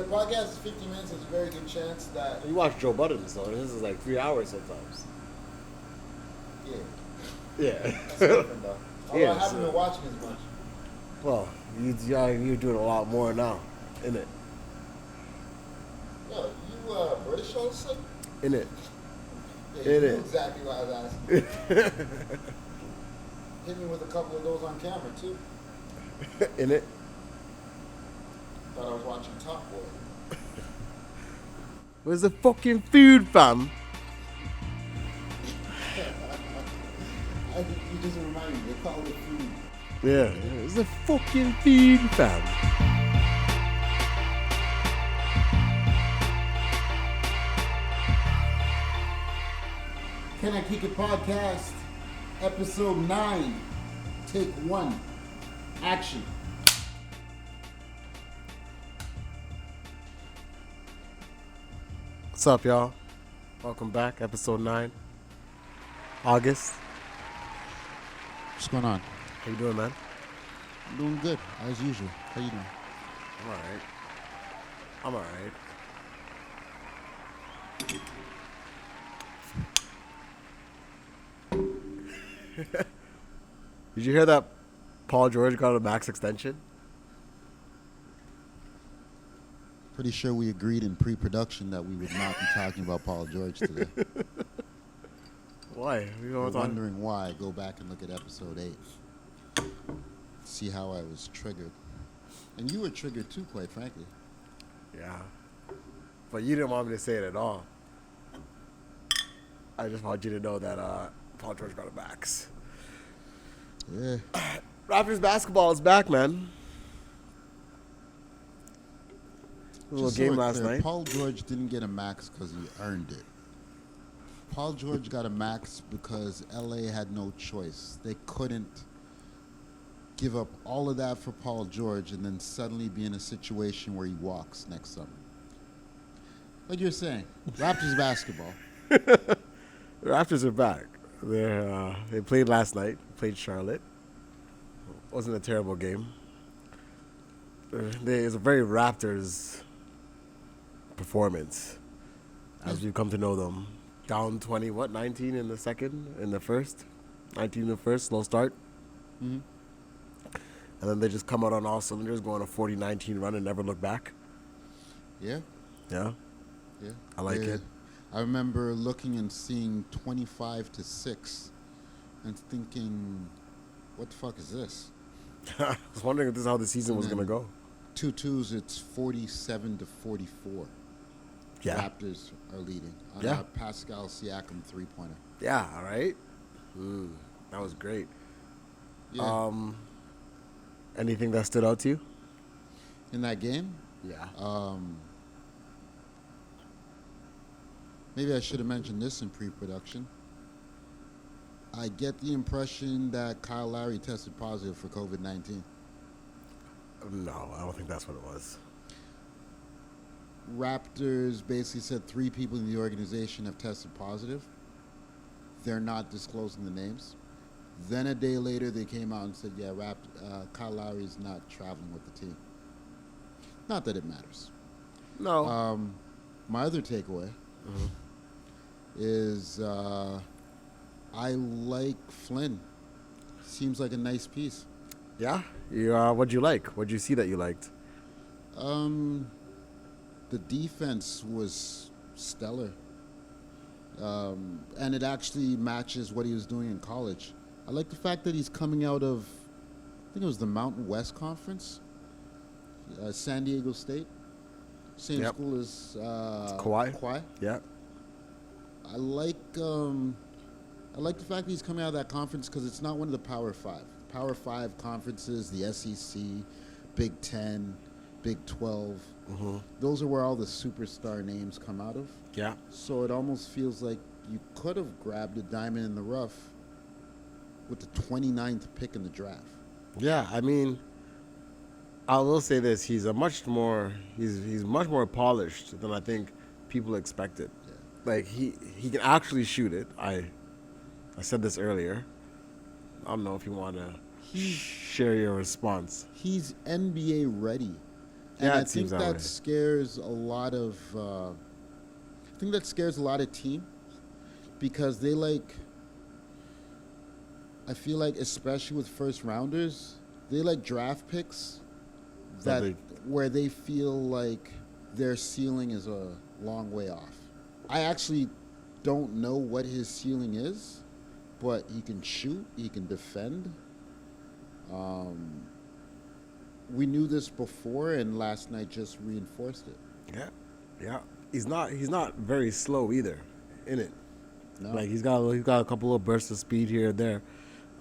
podcast is 50 minutes, there's a very good chance that... You watch Joe Budden's, though. This is like 3 hours sometimes. Yeah. Yeah. That's different, though. Although I haven't been watching as much. Well, you're doing a lot more now, innit? Yo, you British also? Innit? Yeah, you knew exactly what I was asking. Hit me with a couple of those on camera, too. Innit? Thought I was watching Top Boy. Where's the fucking food, fam? You just remind me, they call it food. Yeah, where's the fucking food, fam? Can I Kick It Podcast, episode 9, take 1, action. What's up, y'all? Welcome back, episode 9. August. What's going on? How you doing, man? I'm doing good, as usual. How you doing? I'm alright. Did you hear that Paul George got a max extension? Pretty sure we agreed in pre-production that we would not be talking about Paul George today. Why? You're wondering why, go back and look at episode 8. See how I was triggered. And you were triggered too, quite frankly. Yeah. But you didn't want me to say it at all. I just want you to know that Paul George got a max. Yeah. Raptors basketball is back, man. A little game last night. Paul George didn't get a max because he earned it. Paul George got a max because LA had no choice. They couldn't give up all of that for Paul George and then suddenly be in a situation where he walks next summer. Like you're saying, Raptors basketball. The Raptors are back. They played last night. Played Charlotte. Wasn't a terrible game. It's a very Raptors performance, as we've come to know them. Down 20, 19 in the first? 19 in the first, slow start. Mm-hmm. And then they just come out on all cylinders, go on a 40-19 run and never look back. Yeah. Yeah? Yeah. I like it. I remember looking and seeing 25-6 and thinking, what the fuck is this? I was wondering if this is how the season was going to go. 2-2s, it's 47-44. Yeah. Raptors are leading on Yeah. a Pascal Siakam three-pointer. Yeah, all right. That was great. Yeah. Anything that stood out to you? In that game, Yeah. maybe I should have mentioned this in pre-production. I get the impression that Kyle Lowry tested positive for COVID-19. No, I don't think that's what it was. Raptors basically said 3 people in the organization have tested positive. They're not disclosing the names. Then a day later, they came out and said, yeah, Kyle Lowry is not traveling with the team. Not that it matters. No. My other takeaway is I like Flynn. Seems like a nice piece. Yeah? What'd you like? What'd you see that you liked? The defense was stellar. And it actually matches what he was doing in college. I like the fact that he's coming out of, I think it was the Mountain West Conference, San Diego State. Same school as Kawhi. Yeah. I like the fact that he's coming out of that conference because it's not one of the Power 5. Power 5 conferences, the SEC, Big 10, Big 12. Mm-hmm. Those are where all the superstar names come out of. Yeah. So it almost feels like you could have grabbed a diamond in the rough with the 29th pick in the draft. Yeah, I mean, I will say this: he's much more polished than I think people expected. Yeah. Like he can actually shoot it. I said this earlier. I don't know if you want to share your response. He's NBA ready. And Yeah, I it seems think that that way. scares a lot of. I think that scares a lot of teams because they like. I feel like, especially with first rounders, they like draft picks That that they where they feel like their ceiling is a long way off. I actually don't know what his ceiling is, but he can shoot, he can defend. Um, we knew this before, and last night just reinforced it. Yeah, yeah. He's not very slow either, in it. No, Like he's got a couple of bursts of speed here and there.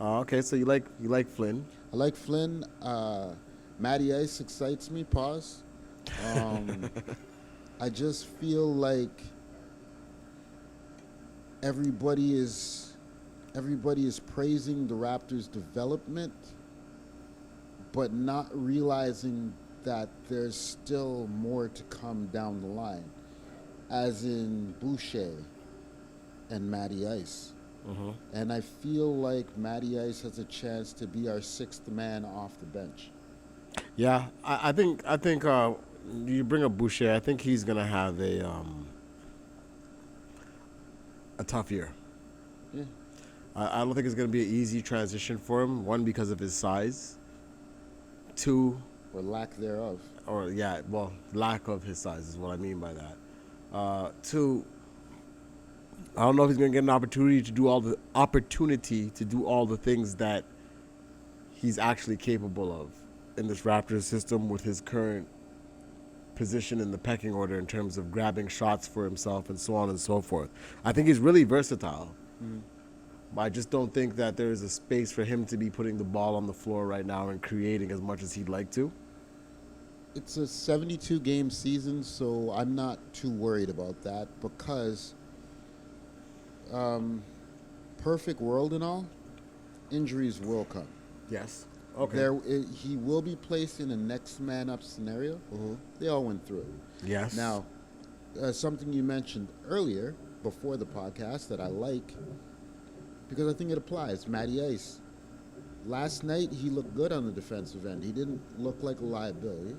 Okay, so you like Flynn? I like Flynn. Matty Ice excites me. Pause. Um, I just feel like everybody is everybody is praising the Raptors' development, but not realizing that there's still more to come down the line, as in Boucher and Matty Ice. And I feel like Matty Ice has a chance to be our sixth man off the bench. Yeah, I think you bring up Boucher. I think he's gonna have a tough year. Yeah. I don't think it's gonna be an easy transition for him. One, because of his size. Two, Or lack thereof. or yeah, well, lack of his size is what I mean by that. Two, I don't know if he's gonna get an opportunity to do all the things that he's actually capable of in this Raptors system with his current position in the pecking order in terms of grabbing shots for himself and so on and so forth. I think he's really versatile. But I just don't think that there is a space for him to be putting the ball on the floor right now and creating as much as he'd like to. It's a 72 game season, so I'm not too worried about that because perfect world and all, injuries will come. Yes. Okay. He will be placed in a next man up scenario. They all went through it. Yes. Now, something you mentioned earlier before the podcast that I like because I think it applies. Matty Ice. Last night he looked good on the defensive end. He didn't look like a liability.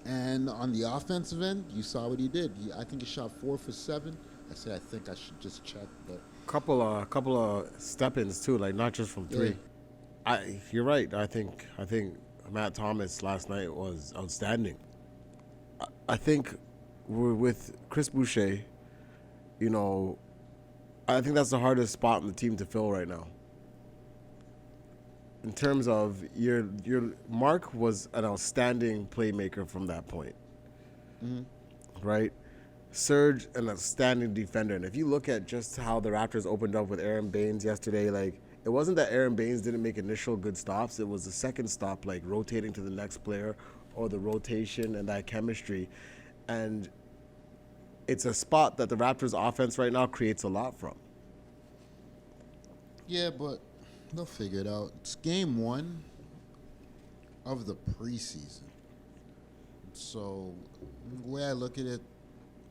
And on the offensive end, you saw what he did. I think he shot 4 for 7. I think I should just check, but couple of step-ins too, like not just from three. Yeah. You're right. I think Matt Thomas last night was outstanding. I think we're with Chris Boucher. You know, I think that's the hardest spot in the team to fill right now. In terms of your Mark was an outstanding playmaker from that point, right? Serge, an outstanding defender, and if you look at just how the Raptors opened up with Aaron Baines yesterday, like it wasn't that Aaron Baines didn't make initial good stops; it was the second stop, like rotating to the next player or the rotation and that chemistry, and it's a spot that the Raptors' offense right now creates a lot from. yeah, but they'll figure it out. It's game 1 of the preseason. So the way I look at it,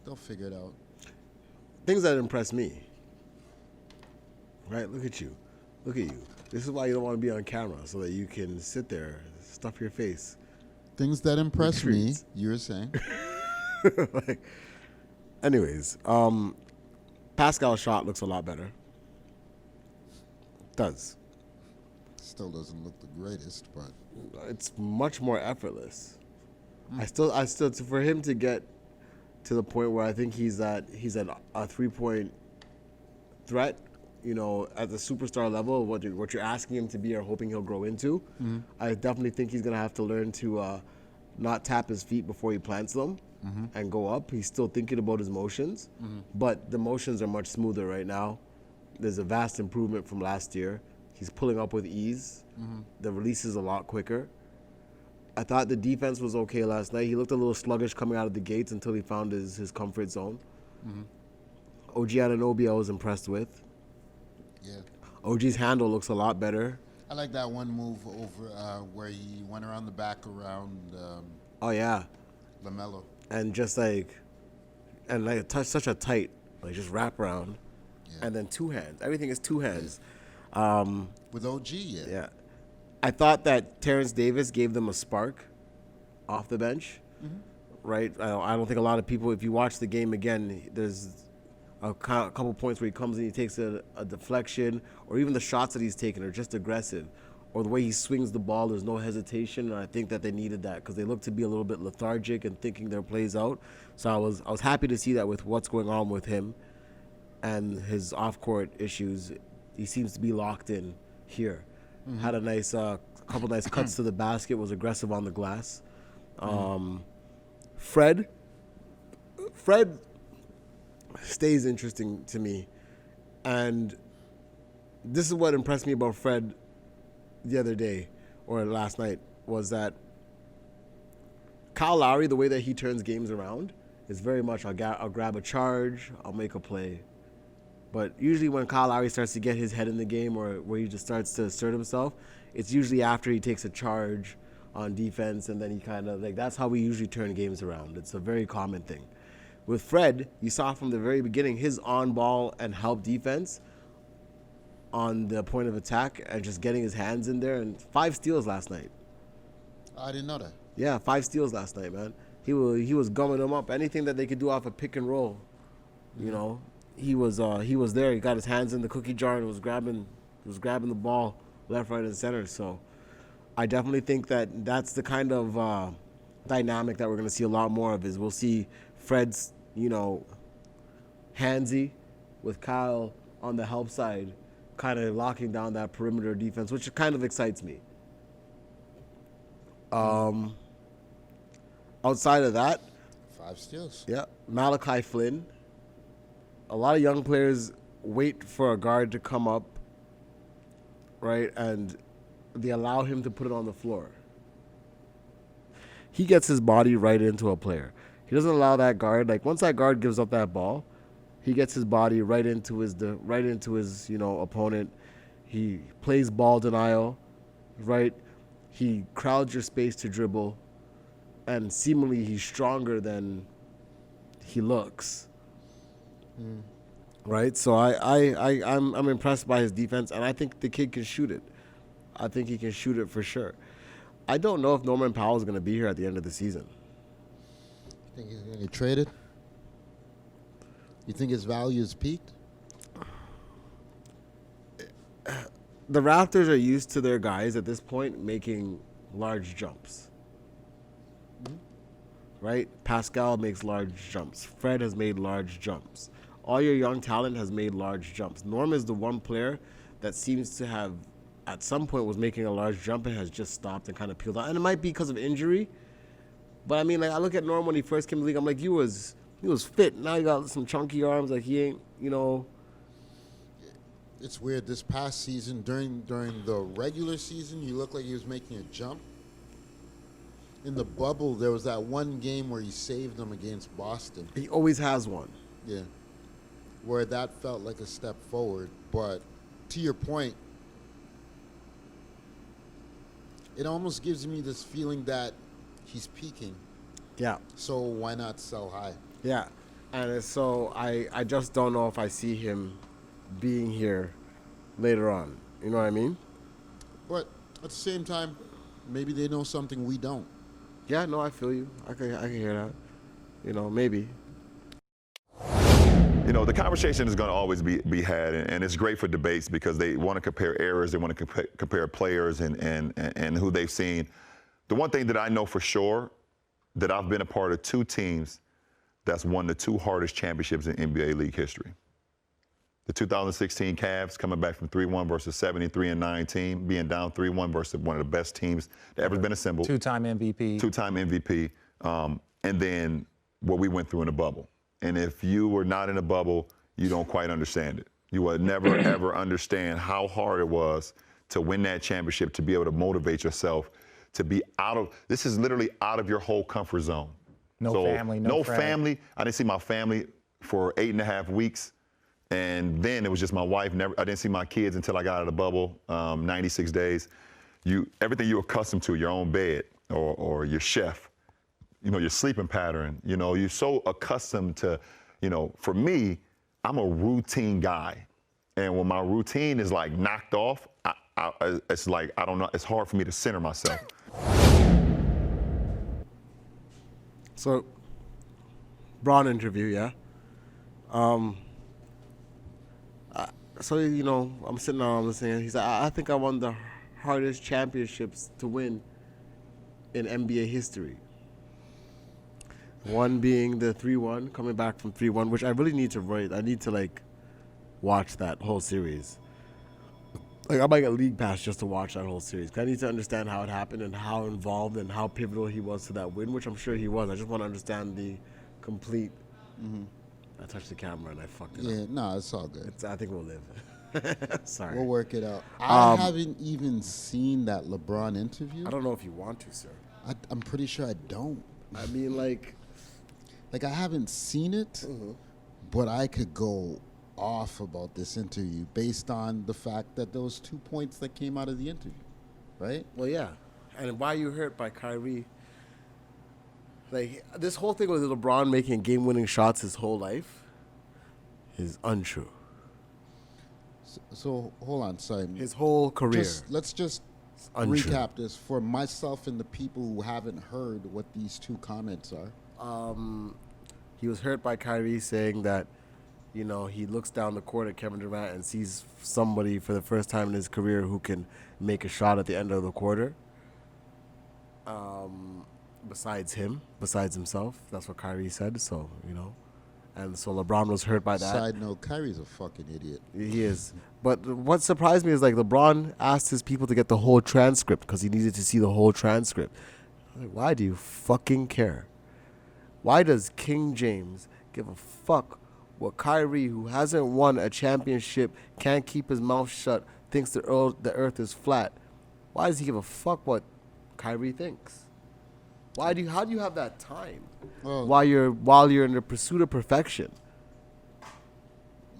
they'll figure it out. Things that impress me. Right? Look at you. Look at you. This is why you don't want to be on camera, so that you can sit there, stuff your face. Things that impress me, Retreats. you were saying. Like, anyways, Pascal's shot looks a lot better. Does. Still doesn't look the greatest, but It's much more effortless. I still for him to get to the point where I think he's at a 3-point threat, you know, at the superstar level, what you're asking him to be or hoping he'll grow into. I definitely think he's gonna have to learn to not tap his feet before he plants them and go up. He's still thinking about his motions, but the motions are much smoother right now. There's a vast improvement from last year. He's pulling up with ease. The release is a lot quicker. I thought the defense was okay last night. He looked a little sluggish coming out of the gates until he found his comfort zone. OG Anunoby I was impressed with. yeah. OG's handle looks a lot better. I like that one move over where he went around the back around Oh yeah, LaMelo. and just such a tight, like just wrap around, and then two hands. Everything is two hands. With OG, yeah. Yeah, I thought that Terrence Davis gave them a spark off the bench, right? I don't think a lot of people, if you watch the game again, there's a couple points where he comes in, he takes a deflection, or even the shots that he's taking are just aggressive, or the way he swings the ball, there's no hesitation, and I think that they needed that because they look to be a little bit lethargic and thinking their plays out. So I was happy to see that with what's going on with him and his off-court issues. He seems to be locked in here. Had a nice couple nice cuts to the basket, was aggressive on the glass. Fred stays interesting to me, and this is what impressed me about Fred the other day or last night was that Kyle Lowry, the way that he turns games around, is very much I'll grab a charge, I'll make a play. But usually when Kyle Lowry starts to get his head in the game or where he just starts to assert himself, it's usually after he takes a charge on defense, and then he kind of that's how we usually turn games around. It's a very common thing. With Fred, you saw from the very beginning his on-ball and help defense on the point of attack and just getting his hands in there, and 5 steals last night. I didn't know that. Yeah, 5 steals last night, man. He was gumming them up. Anything that they could do off a pick and roll, you know, he was there. He got his hands in the cookie jar and was grabbing the ball left, right, and center. So I definitely think that that's the kind of dynamic that we're going to see a lot more of. Is we'll see Fred's, handsy with Kyle on the help side, kind of locking down that perimeter defense, which kind of excites me. Outside of that, 5 steals. yeah, Malachi Flynn. A lot of young players wait for a guard to come up, right, and they allow him to put it on the floor. He gets his body right into a player. He doesn't allow that guard. Once that guard gives up that ball, he gets his body right into his opponent. He plays ball denial, right? He crowds your space to dribble, and seemingly he's stronger than he looks. Right? So I'm impressed by his defense, and I think the kid can shoot it. I think he can shoot it for sure. I don't know if Norman Powell is going to be here at the end of the season. You think he's going to get traded? You think his value is peaked? The Raptors are used to their guys at this point making large jumps. Right? Pascal makes large jumps. Fred has made large jumps. All your young talent has made large jumps. Norm is the one player that seems to have, at some point, was making a large jump and has just stopped and kind of peeled out. And it might be because of injury. But, I mean, I look at Norm when he first came to the league. I'm like, he was fit. Now he got some chunky arms. He ain't, It's weird. This past season, during the regular season, he looked like he was making a jump. In the bubble, there was that one game where he saved them against Boston. He always has one. Yeah. Where that felt like a step forward. But to your point, it almost gives me this feeling that he's peaking. Yeah. So why not sell high? Yeah. And so I just don't know if I see him being here later on. You know what I mean? But at the same time, maybe they know something we don't. Yeah, no, I feel you. I can hear that. Maybe. The conversation is going to always be had, and it's great for debates because they want to compare errors, they want to compare players and who they've seen. The one thing that I know for sure, that I've been a part of 2 teams that's won the 2 hardest championships in NBA league history. The 2016 Cavs coming back from 3-1 versus 73-9 team, being down 3-1 versus one of the best teams that ever been assembled. 2-time MVP. 2-time MVP. And then what we went through in the bubble. And if you were not in a bubble, you don't quite understand it. You will never, ever understand how hard it was to win that championship, to be able to motivate yourself, to be this is literally out of your whole comfort zone. No family, no friends. Family. I didn't see my family for 8.5 weeks. And then it was just my wife. I didn't see my kids until I got out of the bubble, 96 days. Everything you're accustomed to, your own bed or your chef, your sleeping pattern, you're so accustomed to, for me, I'm a routine guy. And when my routine is knocked off, it's I don't know, it's hard for me to center myself. So, Braun interview, yeah. So I'm sitting around listening. He's like, I think I won the hardest championships to win in NBA history. One being the 3-1, coming back from 3-1, which I really need to write. I need to watch that whole series. I might get League Pass just to watch that whole series. 'Cause I need to understand how it happened and how involved and how pivotal he was to that win, which I'm sure he was. I just want to understand the complete. I touched the camera and I fucked it up. Yeah, no, it's all good. I think we'll live. Sorry. We'll work it out. I haven't even seen that LeBron interview. I don't know if you want to, sir. I'm pretty sure I don't. I mean, I haven't seen it, but I could go off about this interview based on the fact that there was 2 points that came out of the interview, right? well, yeah. And why you hurt by Kyrie? This whole thing with LeBron making game-winning shots his whole life is untrue. So hold on, sorry. His whole career. Let's just untrue. recap this for myself and the people who haven't heard what these 2 comments are. He was hurt by Kyrie saying that, he looks down the court at Kevin Durant and sees somebody for the first time in his career who can make a shot at the end of the quarter. Besides himself. That's what Kyrie said. So, and so LeBron was hurt by that. Side note, Kyrie's a fucking idiot. He is. But what surprised me is LeBron asked his people to get the whole transcript because he needed to see the whole transcript. Why do you fucking care? Why does King James give a fuck what Kyrie, who hasn't won a championship, can't keep his mouth shut, thinks the earth is flat? Why does he give a fuck what Kyrie thinks? How do you have that time while you're in the pursuit of perfection?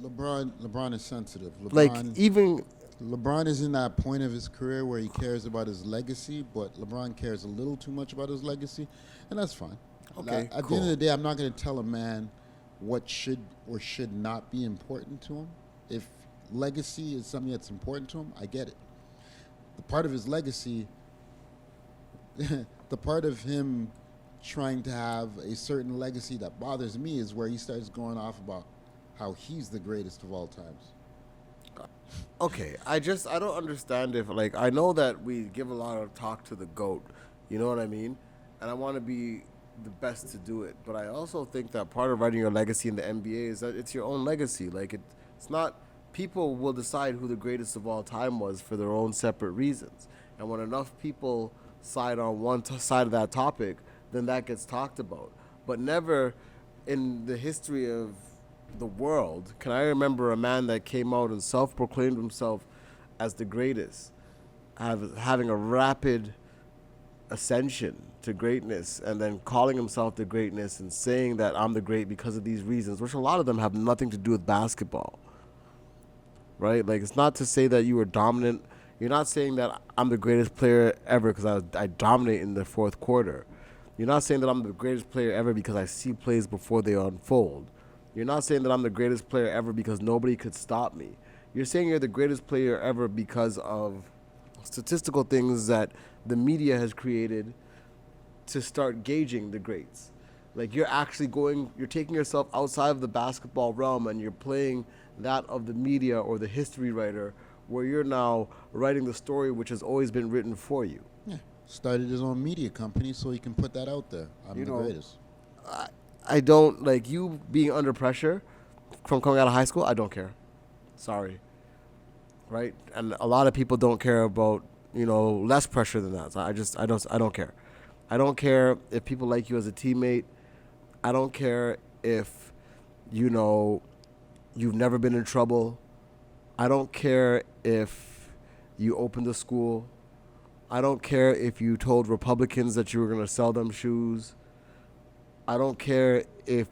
LeBron is sensitive. LeBron is in that point of his career where he cares about his legacy, but LeBron cares a little too much about his legacy, and that's fine. Okay, At the end of the day, I'm not going to tell a man what should or should not be important to him. If legacy is something that's important to him, I get it. The part of his legacy, the part of him trying to have a certain legacy that bothers me is where he starts going off about how he's the greatest of all times. Okay, I don't understand if I know that we give a lot of talk to the GOAT, you know what I mean? And I want to be the best to do it, but I also think that part of writing your legacy in the NBA is that it's your own legacy. It's not, people will decide who the greatest of all time was for their own separate reasons. And when enough people side on one side of that topic, then that gets talked about. But never in the history of the world can I remember a man that came out and self-proclaimed himself as the greatest, having a rapid ascension to greatness and then calling himself the greatness and saying that I'm the great because of these reasons, which a lot of them have nothing to do with basketball, right? It's not to say that you were dominant. You're not saying that I'm the greatest player ever because I dominate in the fourth quarter. You're not saying that I'm the greatest player ever because I see plays before they unfold. You're not saying that I'm the greatest player ever because nobody could stop me. You're saying you're the greatest player ever because of statistical things that the media has created to start gauging the greats. You're taking yourself outside of the basketball realm and you're playing that of the media or the history writer, where you're now writing the story which has always been written for you. Yeah, started his own media company so he can put that out there. I'm the greatest. I don't, you being under pressure from coming out of high school, I don't care. Sorry. Right? And a lot of people don't care about, less pressure than that. So I don't care. I don't care if people like you as a teammate. I don't care if, you've never been in trouble. I don't care if you opened a school. I don't care if you told Republicans that you were going to sell them shoes. I don't care if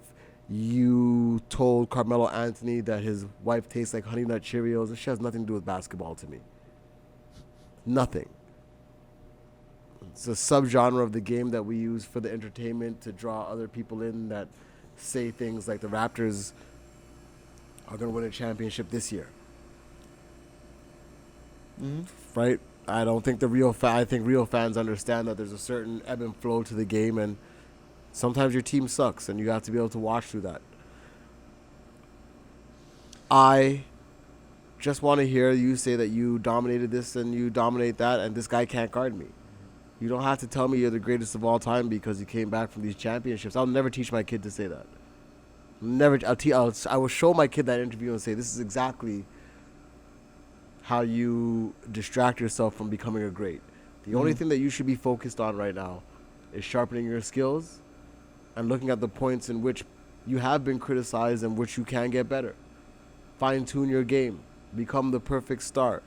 you told Carmelo Anthony that his wife tastes like Honey Nut Cheerios. She has nothing to do with basketball to me. Nothing. It's a subgenre of the game that we use for the entertainment to draw other people in that say things like the Raptors are going to win a championship this year. Mm-hmm. Right? I don't think I think real fans understand that there's a certain ebb and flow to the game, and Sometimes your team sucks, and you have to be able to watch through that. I just want to hear you say that you dominated this and you dominate that, and this guy can't guard me. You don't have to tell me you're the greatest of all time because you came back from these championships. I'll never teach my kid to say that. Never. I will show my kid that interview and say, this is exactly how you distract yourself from becoming a great. The only thing that you should be focused on right now is sharpening your skills and looking at the points in which you have been criticized and which you can get better. Fine-tune your game. Become the perfect star.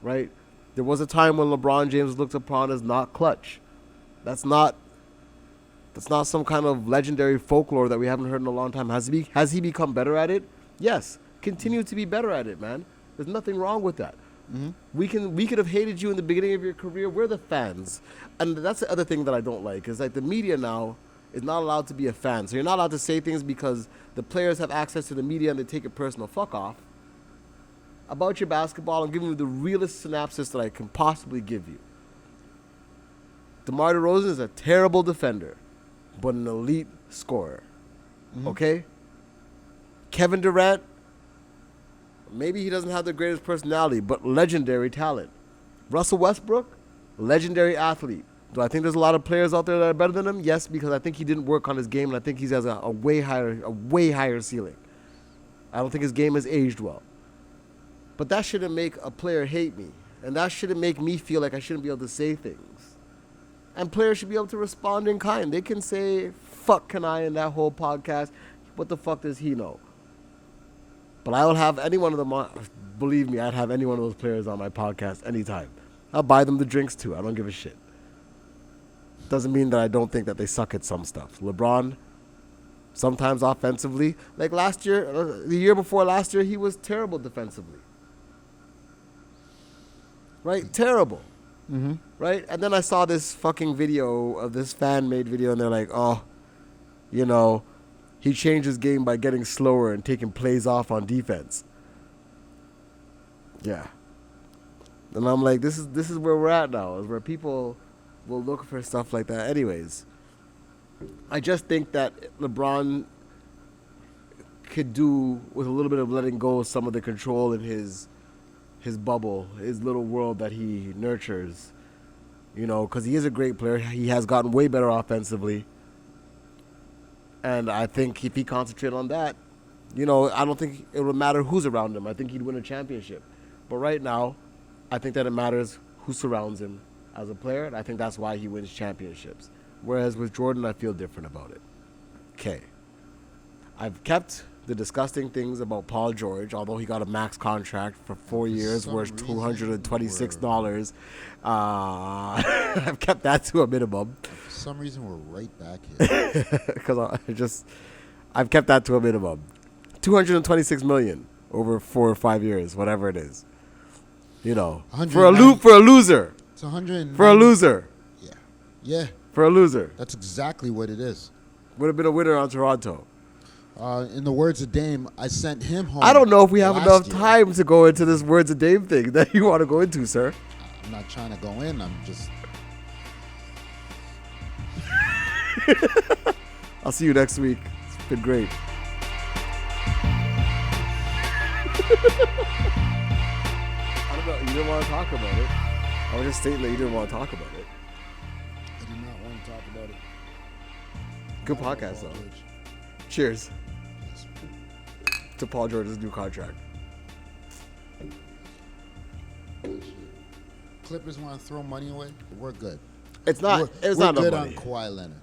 Right? There was a time when LeBron James looked upon as not clutch. That's not some kind of legendary folklore that we haven't heard in a long time. Has he become better at it? Yes. Continue to be better at it, man. There's nothing wrong with that. We could have hated you in the beginning of your career. We're the fans. And that's the other thing that I don't like, is like the media now is not allowed to be a fan. So you're not allowed to say things because the players have access to the media and they take it personal. Fuck off. About your basketball, I'm giving you the realest synopsis that I can possibly give you. DeMar DeRozan is a terrible defender, but an elite scorer. Okay? Kevin Durant, maybe he doesn't have the greatest personality, but legendary talent. Russell Westbrook, legendary athlete. Do I think there's a lot of players out there that are better than him? Yes, because I think he didn't work on his game, and I think he has a way higher ceiling. I don't think his game has aged well. But that shouldn't make a player hate me. And that shouldn't make me feel like I shouldn't be able to say things. And players should be able to respond in kind. They can say, fuck Kani in that whole podcast. What the fuck does he know? But I will have any one of them on. Believe me, I'd have any one of those players on my podcast anytime. I'll buy them the drinks too. I don't give a shit. Doesn't mean that I don't think that they suck at some stuff. LeBron, sometimes offensively. Like last year, the year before last year, he was terrible defensively. Right? Terrible. Right? And then I saw this fucking video of this fan-made video, and they're like, oh, you know, he changed his game by getting slower and taking plays off on defense. Yeah. And I'm like, this is where we're at now, is where people will look for stuff like that. Anyways, I just think that LeBron could do with a little bit of letting go of some of the control in his bubble, his little world that he nurtures, you know, because he is a great player. He has gotten way better offensively. And I think if he concentrated on that, you know, I don't think it would matter who's around him. I think he'd win a championship. But right now, I think that it matters who surrounds him as a player, and I think that's why he wins championships. Whereas with Jordan, I feel different about it. Okay. I've kept the disgusting things about Paul George, although he got a max contract for 4 years worth $226. I've kept that to a minimum. For some reason, we're right back here. Because I've kept that to a minimum. $226 million over 4 or 5 years, whatever it is. You know, for a loser. It's 100 for a loser. Yeah. For a loser. That's exactly what it is. Would have been a winner on Toronto. In the words of Dame, I sent him home. I don't know if we have enough year. time to go into this words of Dame thing that you want to go into, sir. I'm not trying to go in. I'm just... I'll see you next week. It's been great. I don't know. You didn't want to talk about it. I was just stating that you didn't want to talk about it. I do not want to talk about it. Good podcast, though. Cheers to Paul George's new contract. Clippers want to throw money away? We're good. It's not. It's we're not good enough on money. Kawhi Leonard.